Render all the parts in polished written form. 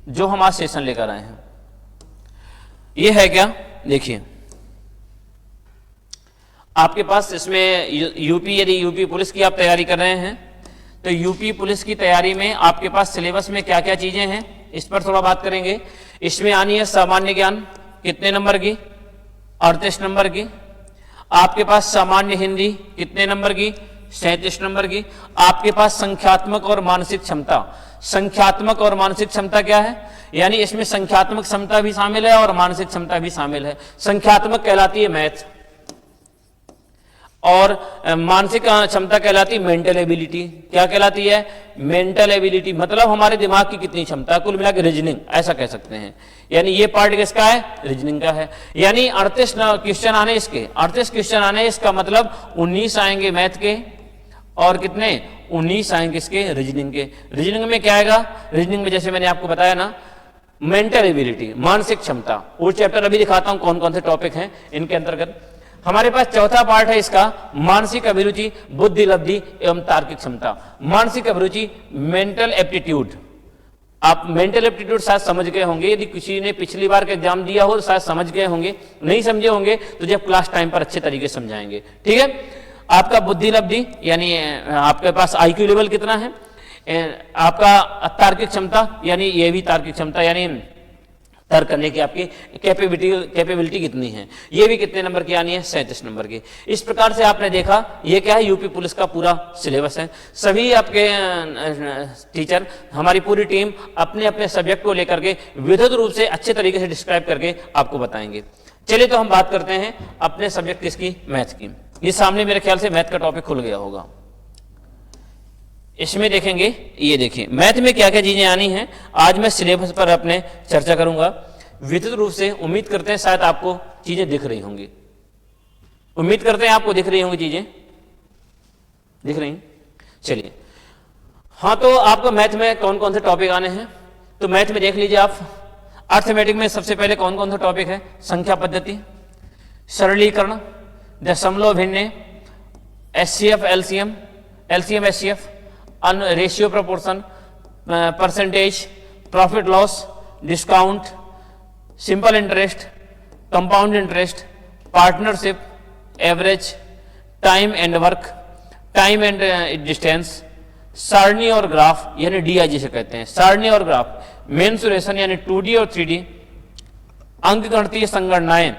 जो हम आज सेशन लेकर आए हैं। ये है क्या, देखिए आपके पास इसमें यूपी, यदि यूपी पुलिस की आप तैयारी कर रहे हैं तो यूपी पुलिस की तैयारी में आपके पास सिलेबस में क्या क्या चीजें हैं इस पर थोड़ा बात करेंगे। इसमें आनी है सामान्य ज्ञान, कितने नंबर की, 38 नंबर की। आपके पास सामान्य हिंदी कितने नंबर की, 37 नंबर की। आपके पास संख्यात्मक और मानसिक क्षमता, संख्यात्मक और मानसिक क्षमता क्या है, यानी इसमें संख्यात्मक क्षमता भी शामिल है और मानसिक क्षमता भी शामिल है। संख्यात्मक कहलाती है मैथ और मानसिक क्षमता कहलाती है मेंटल एबिलिटी। क्या कहलाती है, मेंटल एबिलिटी, मतलब हमारे दिमाग की कितनी क्षमता, कुल मिलाकर रीजनिंग ऐसा कह सकते हैं। यानी ये पार्ट किसका है, रीजनिंग का है। यानी 38 क्वेश्चन आने इसके, 38 क्वेश्चन आने, इसका मतलब 19 आएंगे मैथ के और कितने, 19 आएंगे इसके रीजनिंग के। रीजनिंग में क्या आएगा, रीजनिंग में जैसे मैंने आपको बताया ना, मेंटल एबिलिटी, मानसिक क्षमता। वो चैप्टर अभी दिखाता हूं कौन कौन से टॉपिक हैं इनके अंतर्गत। हमारे पास चौथा पार्ट है इसका, मानसिक अभिरुचि, बुद्धि लब्धि एवं तार्किक क्षमता। मानसिक अभिरुचि, मेंटल एप्टीट्यूड। आप मेंटल एप्टीट्यूड शायद समझ गए होंगे, यदि किसी ने पिछली बार का एग्जाम दिया हो तो शायद समझ गए होंगे, नहीं समझे होंगे तो जब क्लास टाइम पर अच्छे तरीके से समझाएंगे। ठीक है, आपका बुद्धि लब्धि यानी आपके पास IQ लेवल कितना है, आपका तार्किक क्षमता यानी ये भी तार्किक क्षमता यानी तर्क करने की आपकी कैपेबिलिटी कितनी है, ये भी कितने नंबर की आनी है, 37 नंबर की। इस प्रकार से आपने देखा ये क्या है, यूपी पुलिस का पूरा सिलेबस है। सभी आपके टीचर, हमारी पूरी टीम अपने अपने सब्जेक्ट को लेकर के विद्युत रूप से अच्छे तरीके से डिस्क्राइब करके आपको बताएंगे। चलिए तो हम बात करते हैं अपने सब्जेक्ट किसकी, मैथ की। ये सामने मेरे ख्याल से मैथ का टॉपिक खुल गया होगा, इसमें देखेंगे। ये देखिए मैथ में क्या क्या चीजें आनी हैं, आज मैं सिलेबस पर अपने चर्चा करूंगा विद्युत रूप से। उम्मीद करते हैं शायद आपको चीजें दिख रही होंगी, उम्मीद करते हैं आपको दिख रही होंगी चीजें, दिख रही। चलिए हाँ, तो आपको मैथ में कौन कौन से टॉपिक आने हैं, तो मैथ में देख लीजिए आप। अर्थमेटिक में सबसे पहले कौन कौन सा टॉपिक है, संख्या पद्धति, सरलीकरण, दशमलव भिन्न, HCF LCM, LCM HCF, ratio proportion, percentage, profit loss, discount, simple interest, compound interest, partnership, average, time and work, time and distance, सारणी और ग्राफ यानी DI जिसे कहते हैं, सारणी और ग्राफ, मेंसुरेशन यानी 2D और 3D, अंकगणितीय संगणनाएं,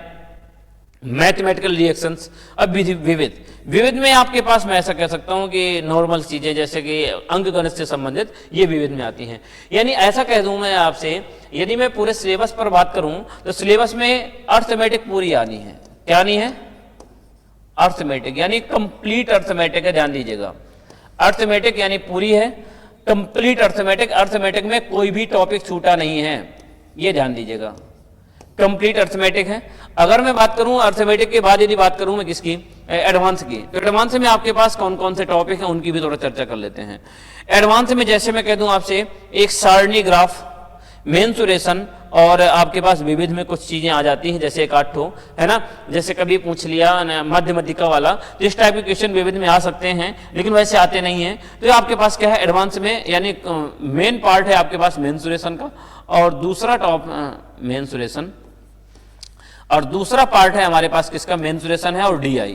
मैथमेटिकल रिएक्शंस। अब विविध, विविध में आपके पास मैं ऐसा कह सकता हूं कि नॉर्मल चीजें जैसे कि अंकगणित से संबंधित ये विविध में आती हैं। यानी ऐसा कह दूं मैं आपसे, यदि मैं पूरे सिलेबस पर बात करूं तो सिलेबस में अर्थमेटिक पूरी आनी है। क्या आनी है, अर्थमेटिक यानी कंप्लीट अर्थमेटिक है, ध्यान दीजिएगा। अर्थमेटिक यानी पूरी है, कंप्लीट अर्थमेटिक। अर्थमेटिक में कोई भी टॉपिक छूटा नहीं है, ये ध्यान दीजिएगा, कंप्लीट अर्थमेटिक है। अगर मैं बात करूं अर्थमेटिक के बाद यदि बात करूं मैं किसकी, एडवांस की, तो एडवांस में आपके पास कौन कौन से टॉपिक हैं उनकी भी थोड़ा चर्चा कर लेते हैं। एडवांस में जैसे मैं कह दूं आपसे, एक सारणी ग्राफ, मेंसुरेशन, और आपके पास विविध में कुछ चीजें आ जाती हैं जैसे एक 8 है ना, जैसे कभी पूछ लिया मध्य मध्यिका वाला, तो इस टाइप के क्वेश्चन विविध में आ सकते हैं, लेकिन वैसे आते नहीं हैं। तो आपके पास क्या है एडवांस में, यानी मेन पार्ट है आपके पास मेंसुरेशन का, और दूसरा मेंसुरेशन, और दूसरा पार्ट है हमारे पास किसका, मेंसुरेशन है और DI,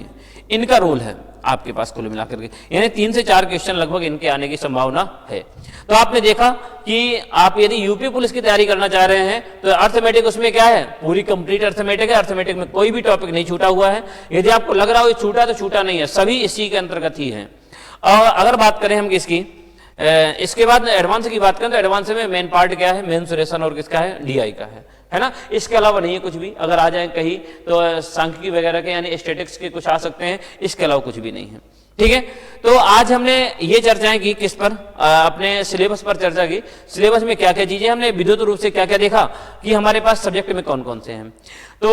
इनका रोल है आपके पास कुल मिलाकर के। यानी 3 से 4 क्वेश्चन लगभग इनके आने की संभावना है। तो आपने देखा कि आप यदि यूपी पुलिस की तैयारी करना चाह रहे हैं तो अर्थमेटिक उसमें क्या है, पूरी कंप्लीट अर्थमेटिक है। अर्थमेटिक में कोई भी टॉपिक नहीं छूटा हुआ है। यदि आपको लग रहा हो छूटा, तो छूटा नहीं है, सभी इसी के अंतर्गत ही है। और अगर बात करें हम किसकी, इसके बाद एडवांस की बात करें तो एडवांस में मेन पार्ट क्या है, मेंसुरेशन और किसका है, DI का है ना। इसके अलावा नहीं है कुछ भी। अगर आ जाए कहीं तो सांख्यिकी वगैरह के यानी स्टैटिस्टिक्स के कुछ आ सकते हैं, इसके अलावा कुछ भी नहीं है। ठीक है, तो आज हमने ये चर्चाएं की किस पर, अपने सिलेबस पर चर्चा की। सिलेबस में क्या क्या चीजें हमने विद्युत रूप से क्या क्या देखा कि हमारे पास सब्जेक्ट में कौन कौन से हैं। तो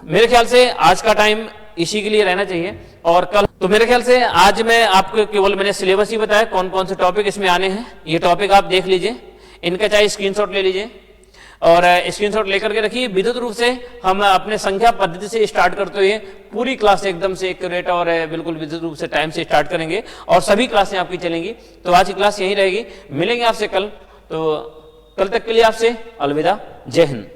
मेरे ख्याल से आज का टाइम इसी के लिए रहना चाहिए, और कल तो मेरे ख्याल से आज मैं आपको केवल मैंने सिलेबस ही बताया, कौन कौन से टॉपिक इसमें आने हैं। ये टॉपिक आप देख लीजिए, इनका चाहे स्क्रीनशॉट ले लीजिए और स्क्रीनशॉट लेकर के रखिए। विद्युत रूप से हम अपने संख्या पद्धति से स्टार्ट करते हुए पूरी क्लास एकदम से एक्यूरेट और बिल्कुल विद्युत रूप से टाइम से स्टार्ट करेंगे, और सभी क्लासें आपकी चलेंगी। तो आज की क्लास यहीं रहेगी, मिलेंगे आपसे कल। तो कल तक के लिए आपसे अलविदा, जय हिंद।